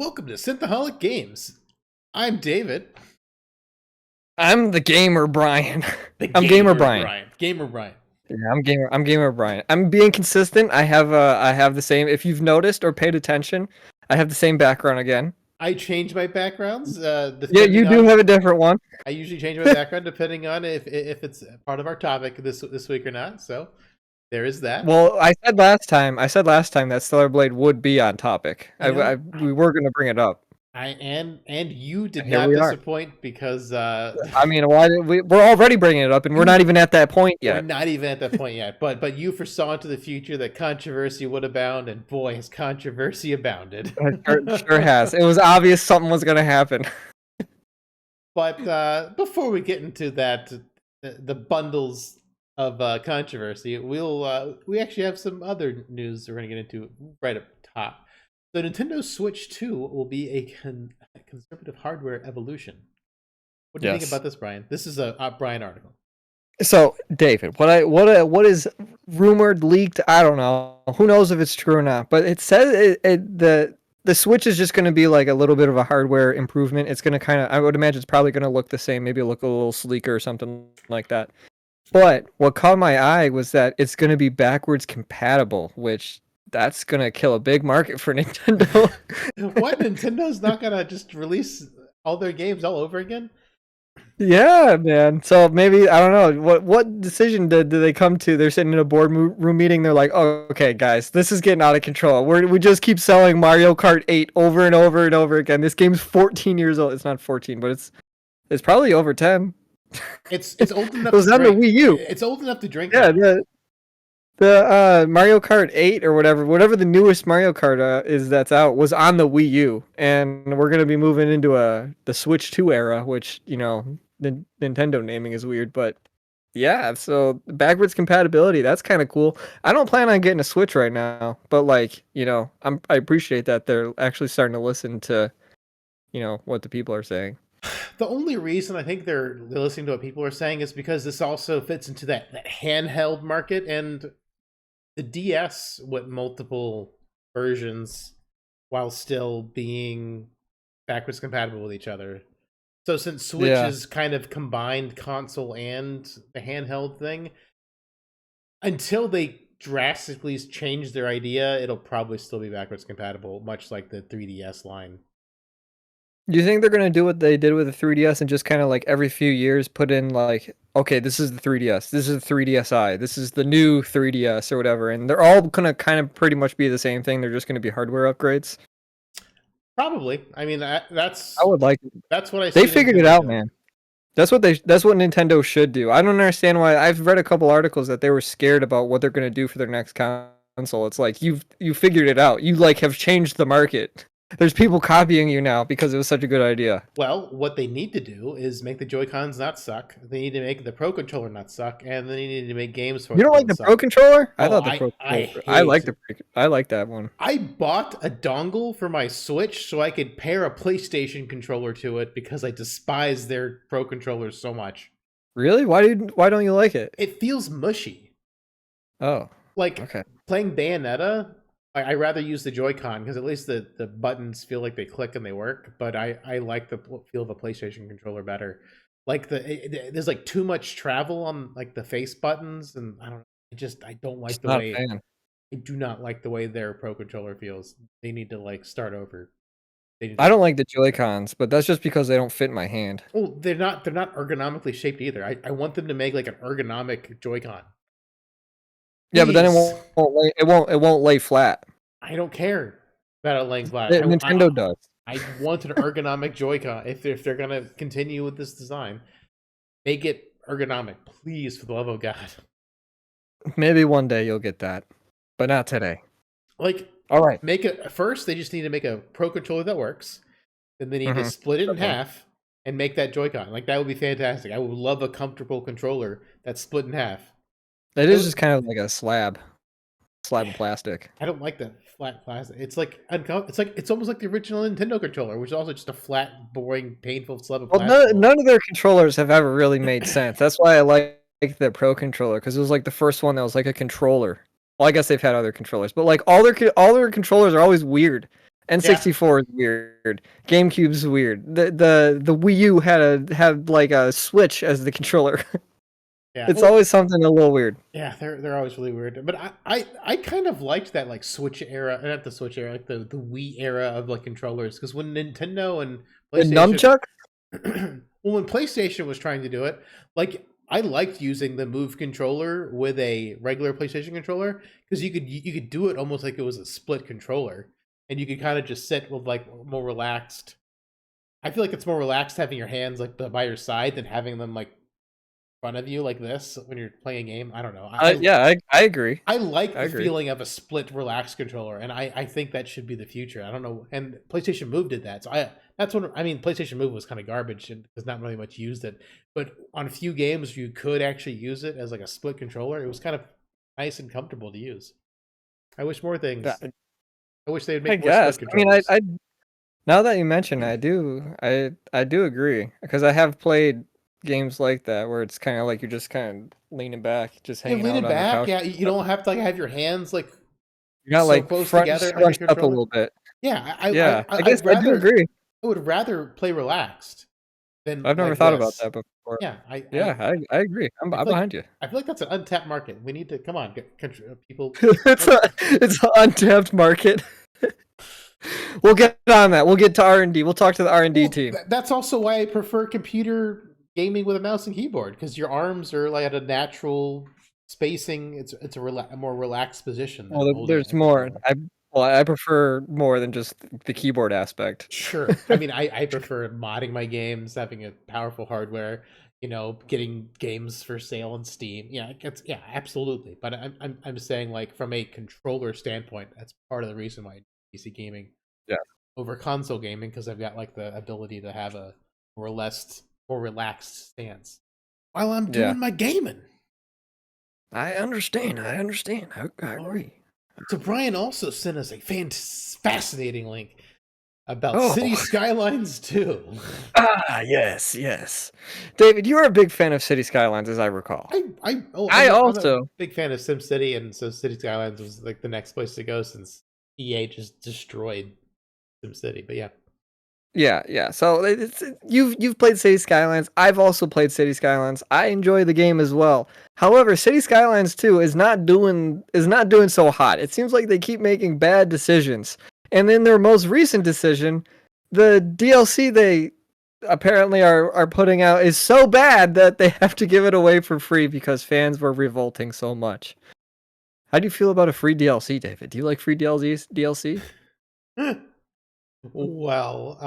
Welcome to Synthaholic Games. I'm David. I'm the gamer Brian. The I'm gamer gamer Brian. Brian. Gamer Brian. Yeah, I'm gamer Brian. I'm being consistent. I have the same. If you've noticed or paid attention, I have the same background again. I change my backgrounds Yeah, you depending do on. have a different one. I usually change my background depending on if it's part of our topic this week or not. So there is that. Well, I said last time that Stellar Blade would be on topic. You know, We were going to bring it up. and you did And here not we are. disappoint because I mean, why did we're already bringing it up and we're not you even at that point we're yet. not even at that point yet. But you foresaw into the future that controversy would abound, and boy, has controversy abounded. Sure has. It was obvious something was going to happen. But before we get into that, the bundles of controversy, we actually have some other news we're going to get into right up top. The Nintendo Switch 2 will be a conservative hardware evolution. What do you think Yes. about this, Brian? This is a Brian article. So, David, what is rumored, leaked? I don't know. Who knows if it's true or not? But it says the Switch is just going to be like a little bit of a hardware improvement. It's going to kind of, I would imagine, it's probably going to look the same. Maybe look a little sleeker or something like that. But what caught my eye was that it's going to be backwards compatible, which that's going to kill a big market for Nintendo. What? Nintendo's not going to just release all their games all over again? Yeah, man. So maybe I don't know what decision did they come to? They're sitting in a boardroom meeting. They're like, "Oh, okay, guys, this is getting out of control. We just keep selling Mario Kart 8 over and over and over again. This game's 14 years old. It's not 14, but it's probably over 10. It's old enough. It was to on the drink. Wii U. It's old enough to drink. Yeah, now. the Mario Kart 8 or whatever the newest Mario Kart is that's out was on the Wii U, and we're gonna be moving into the Switch 2 era, which Nintendo naming is weird, but yeah. So backwards compatibility, that's kind of cool. I don't plan on getting a Switch right now, but I appreciate that they're actually starting to listen to what the people are saying. The only reason I think they're listening to what people are saying is because this also fits into that handheld market, and the DS with multiple versions while still being backwards compatible with each other. So since Switch Yeah. is kind of combined console and the handheld thing, until they drastically change their idea, it'll probably still be backwards compatible, much like the 3DS line. Do you think they're gonna do what they did with the 3DS and just kind of like every few years put in like, okay, this is the 3DS, this is the 3DSi, this is the new 3DS or whatever, and they're all gonna kind of pretty much be the same thing. They're just gonna be hardware upgrades. Probably. I mean, that's I would like. that's what I They see figured it Nintendo out, doing. man. That's what Nintendo should do. I don't understand why. I've read a couple articles that they were scared about what they're gonna do for their next console. It's like you figured it out. You like have changed the market. There's people copying you now because it was such a good idea. Well, what they need to do is make the Joy-Cons not suck. They need to make the Pro Controller not suck, and they need to make games for it You don't that like the suck. Pro Controller? I Oh, thought the I Pro I Controller. hate I like that one. I bought a dongle for my Switch so I could pair a PlayStation controller to it because I despise their Pro controllers so much. Really? Why don't you like it? It feels mushy. Oh, Like okay. playing Bayonetta, I rather use the Joy-Con because at least the buttons feel like they click and they work. But I like the feel of a PlayStation controller better. Like there's like too much travel on like the face buttons, and I don't like Just the not a way fan. I do not like the way their Pro controller feels. They need to like start over. They need I don't like the Joy-Cons, but that's just because they don't fit in my hand. Well, they're not ergonomically shaped either. I want them to make like an ergonomic Joy-Con. Yeah, but then Please. it won't lay flat. I don't care about it laying flat. Nintendo does. I want an ergonomic Joy-Con. If they're gonna continue with this design, make it ergonomic, please, for the love of God. Maybe one day you'll get that, but not today. Like, All right. make it first. They just need to make a Pro controller that works. Then they need to Mhm. split it in Okay. half and make that Joy-Con. Like that would be fantastic. I would love a comfortable controller that's split in half. It is just kind of like a slab of plastic. I don't like that flat plastic. It's like it's almost like the original Nintendo controller, which is also just a flat, boring, painful slab of Well, plastic. none of their controllers have ever really made sense. That's why I like the Pro controller, because it was like the first one that was like a controller. Well, I guess they've had other controllers, but like all their controllers are always weird, Yeah, N64 is weird. GameCube's weird. The Wii U had like a Switch as the controller. yeah. It's Well, always something a little weird. yeah, they're always really weird. But I kind of liked that like Switch era, not the Switch era, like the Wii era of like controllers. Because when Nintendo and The PlayStation, nunchuck? well, when PlayStation was trying to do it, like I liked using the Move controller with a regular PlayStation controller because you could do it almost like it was a split controller, and you could kind of just sit with like more relaxed. I feel like it's more relaxed having your hands like by your side than having them like in front of you like this when you're playing a game. I don't know. Yeah, I agree. I like I the agree. feeling of a split relaxed controller, and I think that should be the future. I don't know, and PlayStation Move did that, so that's what I mean. PlayStation Move was kind of garbage and because not really much used it, but on a few games you could actually use it as like a split controller. It was kind of nice and comfortable to use. I wish more That- things. I wish they'd I make more split guess. I mean, controllers. I now that you mention, I do agree because I have played games like that where it's kind of like you're just kind of leaning back, just Yeah, hanging out leaning on the back. couch. Yeah, you don't have to like have your hands like You're not so like close front together like a scrunched up a controller. little bit. Yeah, Yeah, I guess I'd I do rather agree. I would rather play relaxed than I've never like thought about this. that before. Yeah, Yeah, I agree. I'm feel like behind you. I feel like that's an untapped market. We need to come on, get people. It's an untapped market. We'll get on that. We'll get to R&D. We'll talk to the R&D Well, team. that's also why I prefer computer gaming with a mouse and keyboard because your arms are like at a natural spacing. It's a more relaxed position than Well, holding there's a more. controller. I prefer more than just the keyboard aspect. Sure. I mean, I prefer modding my games, having a powerful hardware, getting games for sale on Steam. Yeah, yeah, absolutely. But I'm saying like from a controller standpoint, that's part of the reason why PC gaming Yeah. over console gaming because I've got like the ability to have a more relaxed stance while I'm Yeah. doing my gaming. I understand. I All right. agree. So Brian also sent us a fascinating link about Oh. City Skylines 2. Yes. David, you are a big fan of City Skylines, as I recall. I'm I a also, big fan of SimCity, and so City Skylines was like the next place to go since EA just destroyed SimCity. But yeah, yeah. So you've played City Skylines. I've also played City Skylines. I enjoy the game as well. However, City Skylines 2 is not doing so hot. It seems like they keep making bad decisions. And in their most recent decision, the DLC they apparently are putting out is so bad that they have to give it away for free because fans were revolting so much. How do you feel about a free DLC, David? Do you like free DLC? well,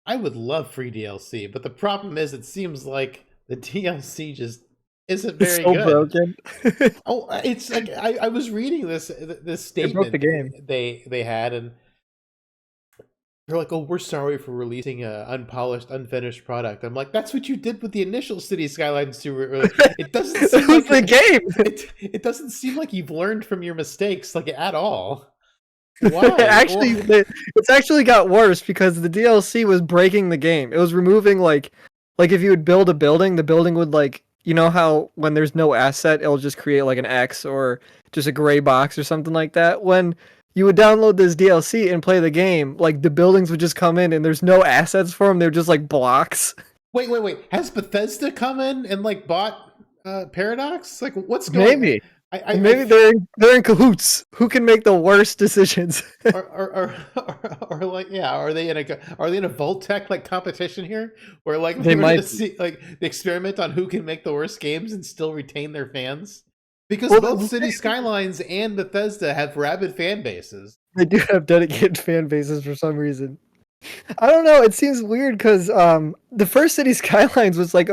I would love free DLC, but the problem is, it seems like the DLC just isn't It's very so good. broken. Oh, it's like I was reading this It broke the statement game. they had, and they're like, "Oh, we're sorry for releasing a unpolished, unfinished product." I'm like, "That's what you did with the initial City Skylines 2." It doesn't It seem was like the game. it doesn't seem like you've learned from your mistakes like at all. Why? Actually, it's actually got worse because the DLC was breaking the game. It was removing like if you would build a building, the building would like how when there's no asset, it'll just create like an X or just a gray box or something like that. When you would download this DLC and play the game, like the buildings would just come in and there's no assets for them. They're just like blocks. Wait. Has Bethesda come in and like bought Paradox? Like, what's going? Maybe. I Maybe they're in cahoots. Who can make the worst decisions? or like yeah, are they in a Voltec like competition here where like They we're gonna might. see like the experiment on who can make the worst games and still retain their fans? Because Well, both City Skylines and Bethesda have rabid fan bases. they do have dedicated fan bases for some reason. I don't know. It seems weird because the first City Skylines was like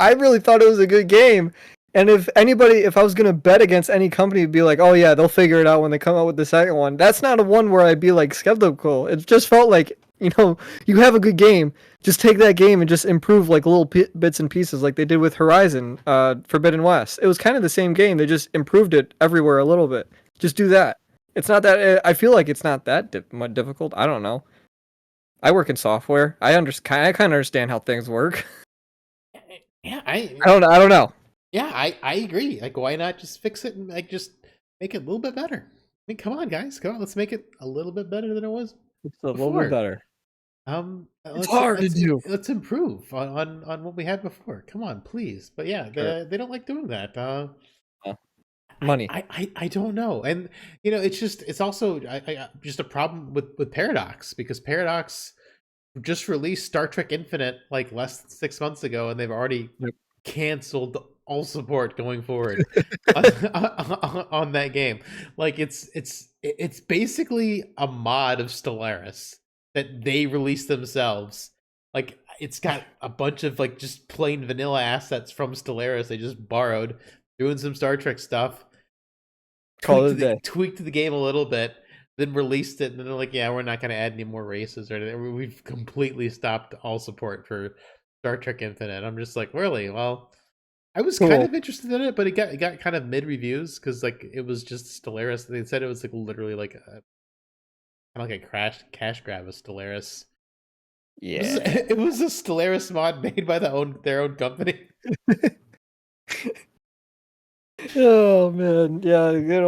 I really thought it was a good game. And if I was gonna bet against any company, it'd be like, oh yeah, they'll figure it out when they come out with the second one. That's not a one where I'd be like skeptical. It just felt like you have a good game, just take that game and just improve like little bits and pieces, like they did with Horizon, Forbidden West. It was kind of the same game. They just improved it everywhere a little bit. Just do that. It's not that. I feel like it's not that much difficult. I don't know. I work in software. I kind of understand how things work. Yeah, I don't know. yeah, I agree. Like, why not just fix it and like just make it a little bit better? mean, come on, guys, come on, let's make it a little bit better than it was It's a little bit before. better. It's Let's hard to let's do. let's improve on what we had before. Come on, please. But yeah, Sure. they don't like doing that. Money. I don't know, and it's also just a problem with Paradox, because Paradox just released Star Trek Infinite like less than 6 months ago, and they've already Yep. canceled all support going forward on, on that game. Like it's basically a mod of Stellaris that they released themselves. Like it's got a bunch of like just plain vanilla assets from Stellaris they just borrowed, doing some Star Trek stuff, Call it a day. tweaked the game a little bit, then released it, and then they're like, yeah, we're not going to add any more races or anything. We've completely stopped all support for Star Trek Infinite. I'm just like, really? Well, I was kind Cool. of interested in it, but it got kind of mid reviews because like it was just Stellaris. They said it was like literally like kind of like a cash grab of Stellaris. Yeah. It was a Stellaris mod made by their own company. Oh man, yeah, good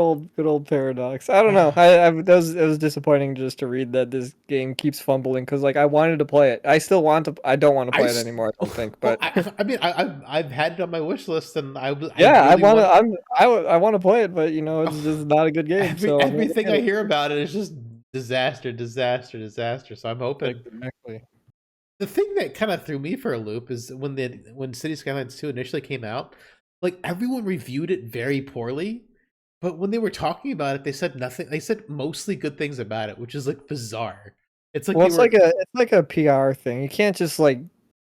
old Paradox. I don't know. It was disappointing just to read that this game keeps fumbling because like I wanted to play it. I still want to. I don't want to play it anymore. I don't think. Well, But I mean, I've had it on my wish list, and I yeah, I really want to. want. I want to play it, but you know, it's just not a good game. So I'm gonna Everything get I it. hear about it is just disaster, disaster, disaster. So I'm hoping. Exactly. The thing that kind of threw me for a loop is when City Skylines 2 initially came out, like everyone reviewed it very poorly, but when they were talking about it, they said nothing. They said mostly good things about it, which is like bizarre. It's like Well, they were it's like a PR thing. You can't just like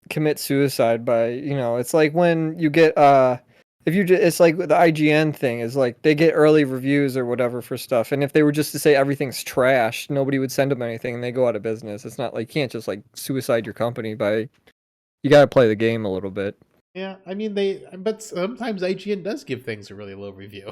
commit suicide by, you know, it's like when you get if you just, it's like the IGN thing is like they get early reviews or whatever for stuff, and if they were just to say everything's trash, nobody would send them anything and they go out of business. It's not like you can't just like suicide your company by you got to play the game a little bit. yeah. I mean, but sometimes IGN does give things a really low review.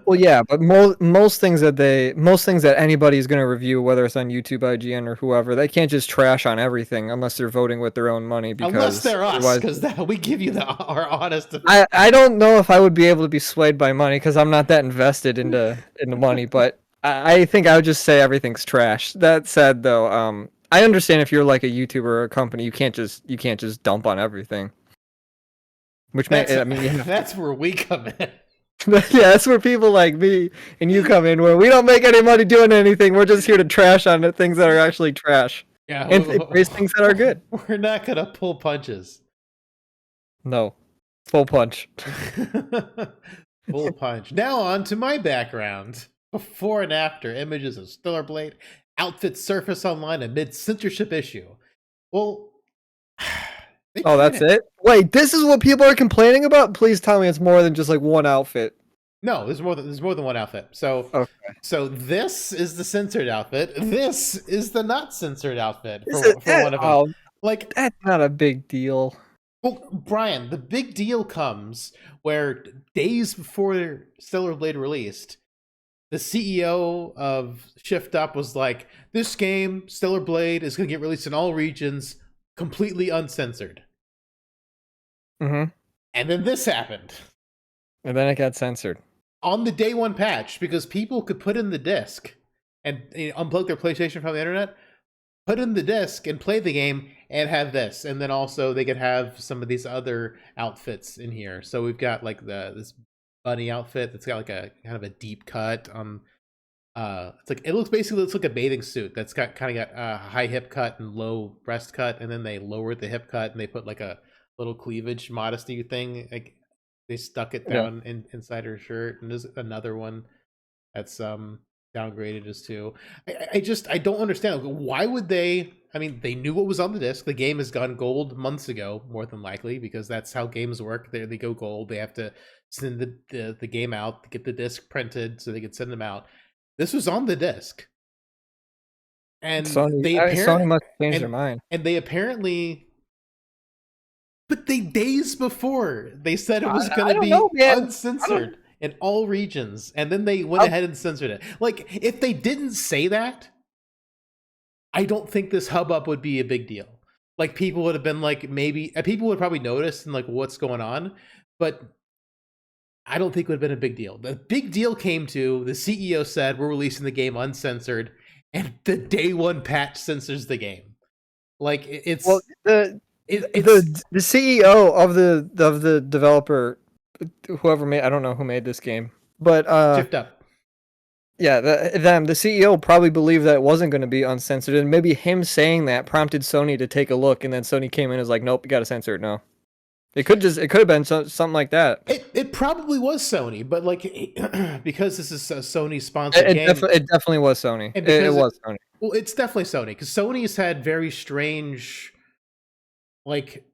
Well, yeah, but most things that anybody is going to review, whether it's on YouTube, IGN, or whoever, they can't just trash on everything unless they're voting with their own money Unless because they're us, otherwise, because we give you our honest. I don't know if I would be able to be swayed by money because I'm not that invested into money, but I think I would just say everything's trash. That said, though, I understand if you're like a YouTuber or a company, you can't just dump on everything. Which I mean, yeah. That's where we come in. Yeah, that's where people like me and you come in, where we don't make any money doing anything. We're just here to trash on the things that are actually trash Yeah, and praise things that are good. We're not gonna pull punches. No, full punch. Full punch. Now on to my background. Before and after images of Stellar Blade outfits surface online amid censorship issue. Well, Oh, that's it? Wait, this is what people are complaining about? Please tell me it's more than just like one outfit. No, there's more than one outfit. So Okay. so this is the censored outfit. This is the not censored outfit for one of them. Oh, Like, that's not a big deal. well, Brian, the big deal comes where days before Stellar Blade released, the CEO of Shift Up was like, "This game, Stellar Blade, is going to get released in all regions, completely uncensored." Mm-hmm. And then this happened And then it got censored. on the day one patch because people could put in the disc and unplug their PlayStation from the internet, put in the disc and play the game and have this, and then also they could have some of these other outfits in here. So we've got like this bunny outfit that's got like a kind of a deep cut. It's like it looks like a bathing suit that's got kind of got a high hip cut and low breast cut, and then they lowered the hip cut and they put like a little cleavage modesty thing. Like they stuck it down inside her shirt, and there's another one that's downgraded as too. I don't understand. Why would they? I mean, they knew what was on the disc. The game has gone gold months ago, more than likely, because that's how games work. They go gold. They have to send the game out to get the disc printed so they can send them out. This was on the disc, and Sony must change their mind. And they apparently, but days before they said it was going to be uncensored in all regions, and then they went ahead and censored it. Like, if they didn't say that, I don't think this hubbub would be a big deal. Like, people would have been like, maybe people would probably notice and like, what's going on, but I don't think would have been a big deal. The big deal came to the CEO said we're releasing the game uncensored, and the day one patch censors the game. Like Well, it's the CEO of the developer, whoever made, I don't know who made this game, but shift up. yeah, the CEO probably believed that it wasn't going to be uncensored, and maybe him saying that prompted Sony to take a look, and then Sony came in and was like, "Nope, you got to censor it now." It could have been something like that. It probably was Sony, but like because this is a Sony sponsored game, It definitely was Sony. and It because was Sony. well, it's definitely Sony because Sony's had very strange, like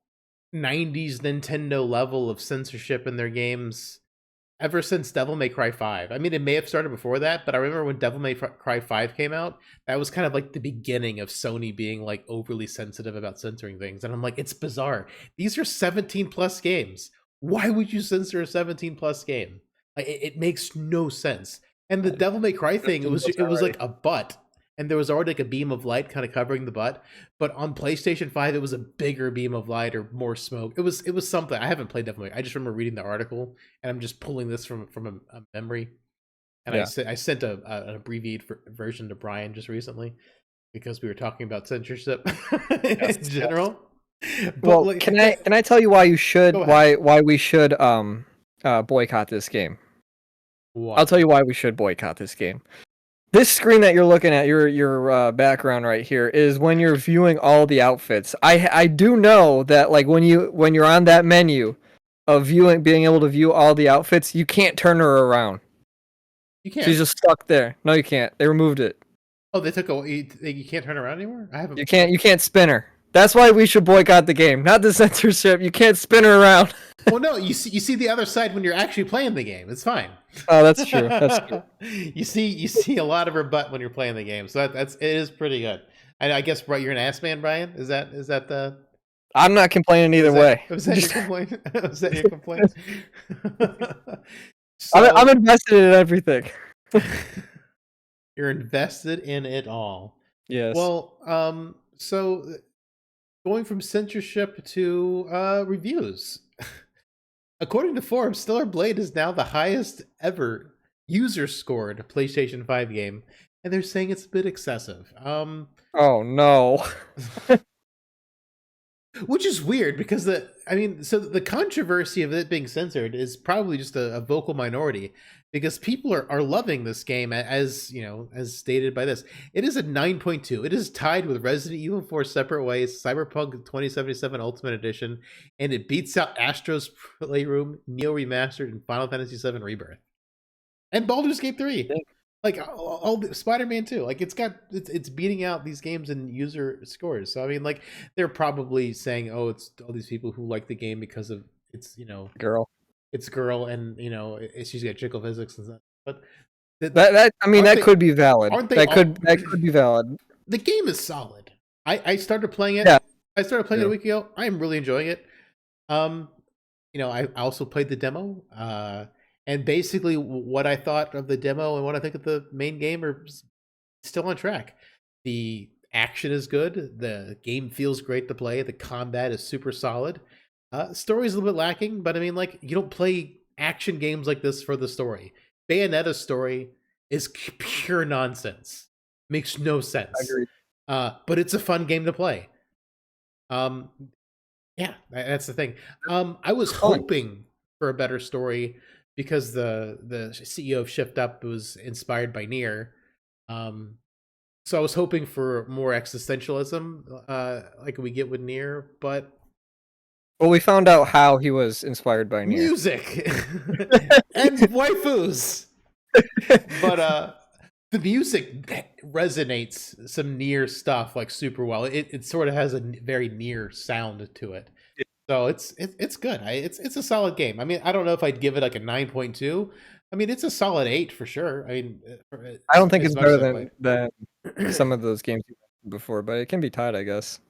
90s Nintendo level of censorship in their games ever since Devil May Cry 5. I mean, it may have started before that, but I remember when Devil May Cry 5 came out, that was kind of like the beginning of Sony being like overly sensitive about censoring things. And I'm like, it's bizarre. These are 17 plus games. Why would you censor a 17 plus game? Like, it makes no sense. And the Devil May Cry thing, it was like a butt, and there was already like a beam of light kind of covering the butt. But on PlayStation 5, it was a bigger beam of light or more smoke. It was something. I haven't played Devil May. I just remember reading the article, and I'm just pulling this from a memory. And Yeah. I sent an abbreviated version to Brian just recently because we were talking about censorship in general. But Well, like, can I tell you why you should Go ahead. why we should boycott this game? Why? I'll tell you why we should boycott this game. This screen that you're looking at, your background right here, is when you're viewing all the outfits. I do know that like when you're on that menu of being able to view all the outfits, you can't turn her around. You can't. She's just stuck there. No, you can't. They removed it. Oh, they took a. You can't turn around anymore. I haven't. You can't spin her. That's why we should boycott the game, not the censorship. You can't spin her around. Well, no, you see the other side when you're actually playing the game. It's fine. Oh, that's true. That's true. you see a lot of her butt when you're playing the game, so it is pretty good. I guess you're an ass man, Brian. Is that the? I'm not complaining either way. Was that your complaint? Was that your complaint? I'm invested in everything. You're invested in it all. Yes. Well, so going from censorship to reviews. According to forums, Stellar Blade is now the highest ever user scored PlayStation 5 game, and they're saying it's a bit excessive. Oh no. Which is weird because the controversy of it being censored is probably just a vocal minority because people are loving this game as stated by this. It is a 9.2. It is tied with Resident Evil 4 Separate Ways, Cyberpunk 2077 Ultimate Edition, and it beats out Astro's Playroom, Neo Remastered, and Final Fantasy VII Rebirth. And Baldur's Gate 3. Like all Spider-Man 2, like it's beating out these games in user scores. So I mean, like they're probably saying, "Oh, it's all these people who like the game because of it's Girl. it's girl and she's got jiggle physics and stuff." But that could be valid. That could be valid. The game is solid. I started playing it. Yeah. I started playing it a week ago. I am really enjoying it. I also played the demo. And basically, what I thought of the demo and what I think of the main game are still on track. The action is good. The game feels great to play. The combat is super solid. Story is a little bit lacking, but I mean, like, you don't play action games like this for the story. Bayonetta's story is pure nonsense. Makes no sense. I agree. But it's a fun game to play. Yeah, that's the thing. I was hoping for a better story because the CEO of Shift Up was inspired by Nier. So I was hoping for more existentialism, like we get with Nier, but well, we found out how he was inspired by Nier. Music and waifus. But the music resonates some Nier stuff like super well. It sort of has a very Nier sound to it. So it's good. It's a solid game. I mean, I don't know if I'd give it like a 9.2. I mean, it's a solid 8 for sure. I mean, I don't think it's better than some of those games you mentioned before, but it can be tied, I guess.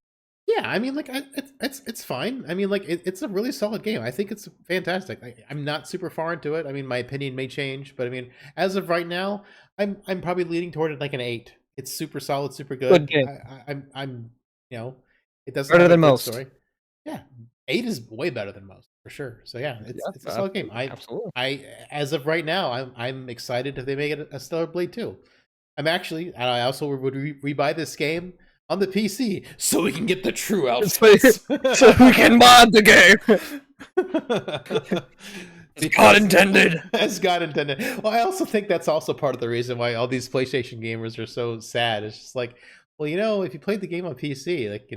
Yeah, I mean, like it's fine. I mean, like it's a really solid game. I think it's fantastic. I'm not super far into it. I mean, my opinion may change, but I mean, as of right now, I'm probably leaning toward it like an 8. It's super solid, super good. I'm it doesn't better have a than good most. story. Yeah, 8 is way better than most. for sure. So yeah, Yeah, it's a solid game. absolutely. I as of right now, I'm excited if they make it a Stellar Blade 2. I also would rebuy this game on the PC so we can get the true So, outfits. so we can mod the game. As God intended. As God intended. Well, I also think that's also part of the reason why all these PlayStation gamers are so sad. It's just like, well, if you played the game on PC, like,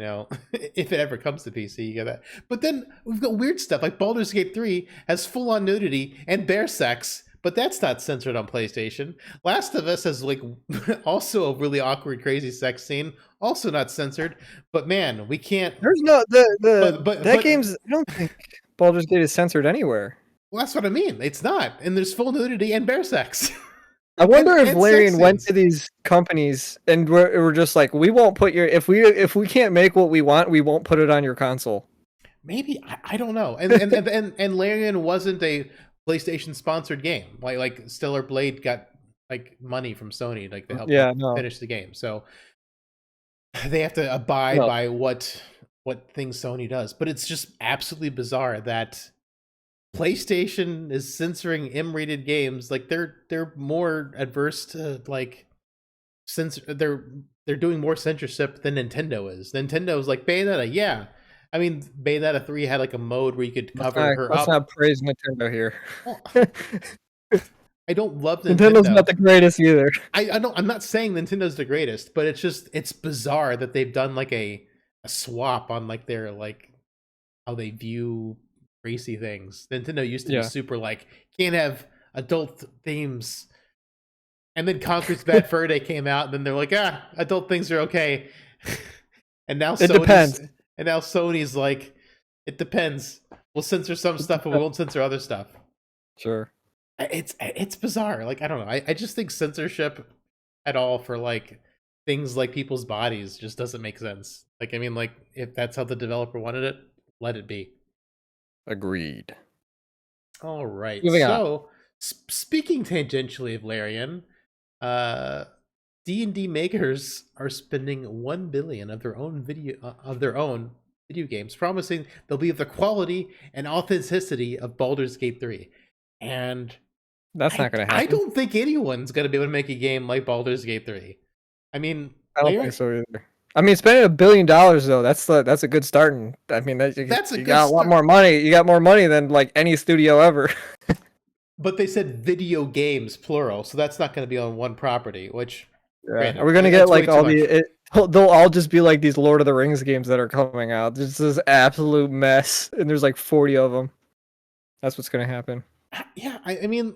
if it ever comes to PC, you get that. But then we've got weird stuff like Baldur's Gate 3 has full on nudity and bear sex, but that's not censored on PlayStation. Last of Us has like also a really awkward, crazy sex scene, also not censored. But man, we can't. There's no that but game's. I don't think Baldur's Gate is censored anywhere. well, that's what I mean. It's not, and there's full nudity and bear sex. I wonder if and sex Larian went scenes. to these companies and we're just like, we won't put your if we can't make what we want, we won't put it on your console. Maybe I don't know. And Larian wasn't a PlayStation sponsored game. Like Stellar Blade got like money from Sony like to help finish the game. So they have to abide by what things Sony does. But it's just absolutely bizarre that PlayStation is censoring M-rated games. Like they're more adverse to like censor. They're doing more censorship than Nintendo is. Nintendo's like Bayonetta, yeah. I mean, Bayonetta 3 had like a mode where you could cover her up. Let's not praise Nintendo here. Well, I don't love Nintendo. Nintendo's not the greatest either. I'm not saying Nintendo's the greatest, but it's bizarre that they've done like a swap on like their like how they view racy things. Nintendo used to be super like can't have adult themes, and then Conker's Bad Fur Day came out, and then they're like adult things are okay, and now it depends. And now Sony's like, it depends. We'll censor some stuff, but we won't censor other stuff. Sure. It's bizarre. Like I don't know. I just think censorship at all for like things like people's bodies just doesn't make sense. Like I mean, like if that's how the developer wanted it, let it be. Agreed. All right. Moving so speaking tangentially of Larian, D&D makers are spending $1 billion of their own video games, promising they'll be of the quality and authenticity of Baldur's Gate 3. And that's not going to happen. I don't think anyone's going to be able to make a game like Baldur's Gate 3. I mean, I don't think so either. I mean, spending $1 billion though, that's a good starting. I mean, you got a lot more money. You got more money than like any studio ever. But they said video games plural, so that's not going to be on one property. Which are we going to get like all they'll all just be like these Lord of the Rings games that are coming out. This is absolute mess, and there's like 40 of them. That's what's going to happen. Yeah, I mean,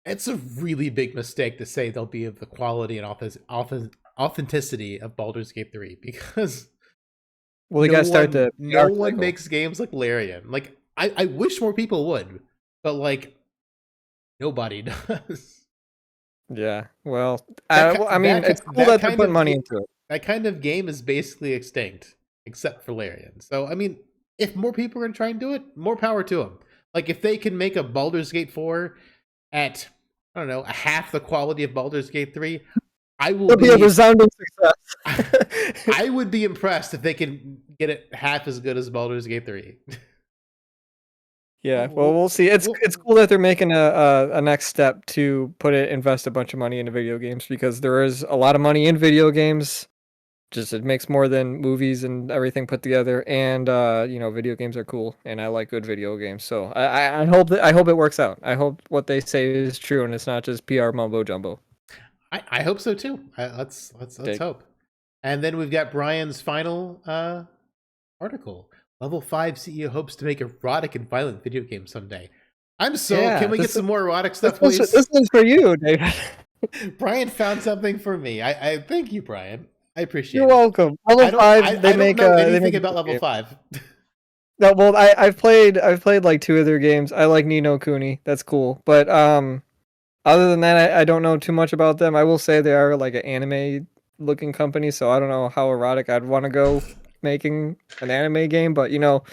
it's a really big mistake to say they'll be of the quality and authenticity of Baldur's Gate 3 because well, you gotta start the no one makes games like Larian. Like I wish more people would, but like nobody does. Yeah, well, I mean, it's cool that they're putting money into it. That kind of game is basically extinct, except for Larian. So I mean, if more people are gonna try and do it, more power to them. Like if they can make a Baldur's Gate 4 at I don't know a half the quality of Baldur's Gate 3, I will be a resounding success. I would be impressed if they can get it half as good as Baldur's Gate 3. Yeah, well, we'll see. It's cool that they're making a next step to invest a bunch of money into video games because there is a lot of money in video games. Just it makes more than movies and everything put together, and video games are cool, and I like good video games. So I hope it works out. I hope what they say is true, and it's not just PR mumbo jumbo. I hope so too. Let's hope. And then we've got Brian's final article. Level 5 CEO hopes to make erotic and violent video games someday. Can we get some more erotic stuff, please? This one's for you, David. Brian found something for me. I thank you, Brian. I appreciate it. You're welcome. Level 5. I don't know anything about Level 5. No, well, I've played like 2 of their games. I like Ni no Kuni. That's cool. But other than that, I don't know too much about them. I will say they are like an anime looking company, so I don't know how erotic I'd want to go making an anime game, but I know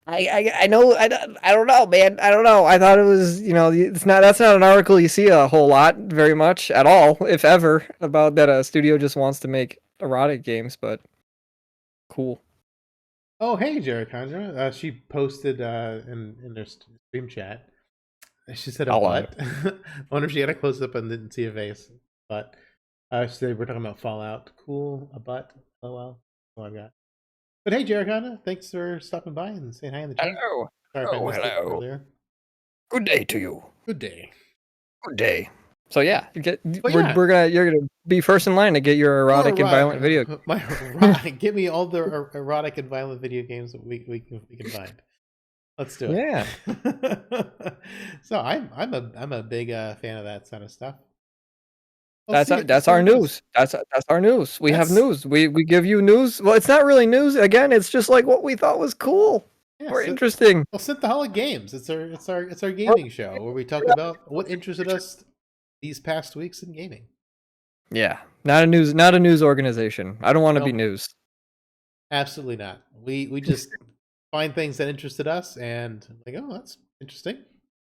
I don't know, man. I don't know. I thought it was that's not an article you see a whole lot, very much at all, if ever, about that a studio just wants to make erotic games, but cool. Oh, hey, Jericandra. She posted in their stream chat. She said a Hello. butt. I wonder if she had a close up and didn't see a face. But she said we're talking about Fallout. Cool, a butt. Oh well. That's all I got. But hey, Jericandra, thanks for stopping by and saying hi in the chat. Hello. Sorry if I Oh, missed it hello. earlier. Good day to you. Good day. Good day. So yeah, But yeah, you're gonna be first in line to get your more erotic and violent video. give me all the erotic and violent video games that we can find. Let's do it. Yeah. So I'm a big fan of that kind of stuff. That's our news. That's our news. We have news. We give you news. Well, it's not really news. Again, it's just like what we thought was cool Yeah, or interesting. well, Synthaholic Games. It's our gaming show where we talk about what interested us these past weeks in gaming. Yeah, not a news organization. I don't want to be Nope, news. absolutely not. We just find things that interested us and like, oh, that's interesting.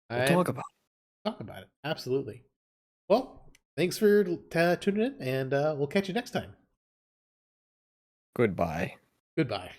We'll And talk about it. Absolutely. Well, thanks for tuning in, and we'll catch you next time. Goodbye. Goodbye.